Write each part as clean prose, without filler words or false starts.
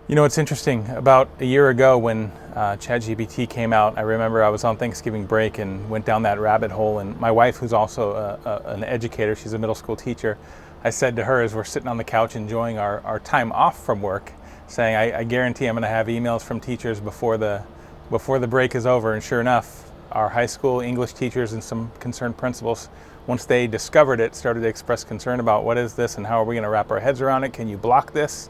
You know, it's interesting. About a year ago when ChatGPT came out, I remember I was on Thanksgiving break and went down that rabbit hole. And my wife, who's also an educator, she's a middle school teacher, I said to her as we're sitting on the couch enjoying our time off from work, saying, I guarantee I'm going to have emails from teachers before the break is over. And sure enough, our high school English teachers and some concerned principals, once they discovered it, started to express concern about what is this and how are we going to wrap our heads around it? Can you block this?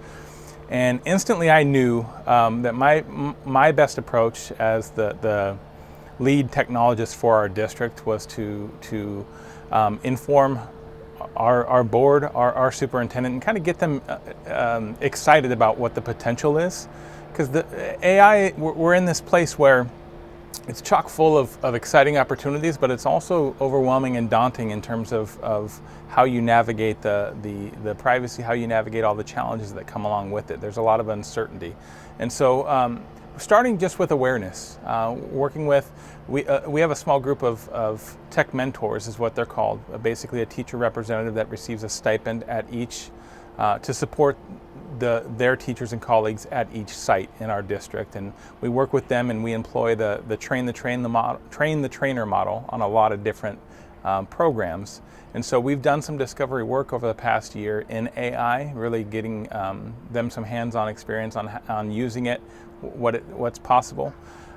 And instantly I knew that my best approach as the lead technologist for our district was to inform our board, our superintendent, and kind of get them excited about what the potential is. Because the AI, we're in this place where it's chock full of exciting opportunities, but it's also overwhelming and daunting in terms of how you navigate the privacy, how you navigate all the challenges that come along with it. There's a lot of uncertainty. And so starting just with awareness, working with, we have a small group of tech mentors is what they're called, basically a teacher representative that receives a stipend at each, to support their teachers and colleagues at each site in our district, and we work with them and we employ the train the trainer model on a lot of different programs. And so we've done some discovery work over the past year in AI, really getting them some hands-on experience on using it, what's possible.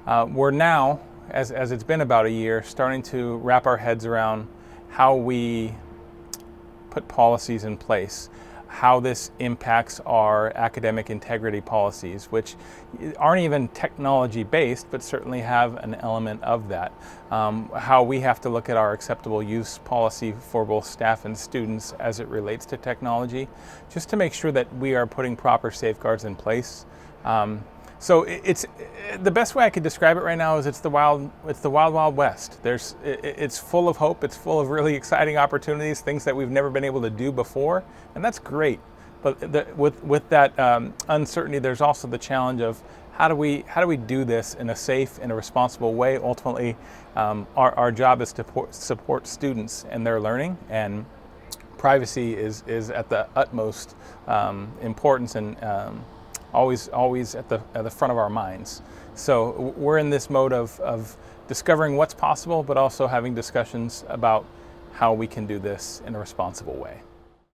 We're now, as it's been about a year, starting to wrap our heads around how we put policies in place, how this impacts our academic integrity policies, which aren't even technology based, but certainly have an element of that. How we have to look at our acceptable use policy for both staff and students as it relates to technology, just to make sure that we are putting proper safeguards in place. So it's the best way I could describe it right now is it's the wild west. It's full of hope. It's full of really exciting opportunities, things that we've never been able to do before, and that's great. But with that uncertainty, there's also the challenge of how do we do this in a safe and a responsible way. Ultimately, our job is to support students and their learning, and privacy is at the utmost importance and always at the front of our minds. So we're in this mode of discovering what's possible, but also having discussions about how we can do this in a responsible way.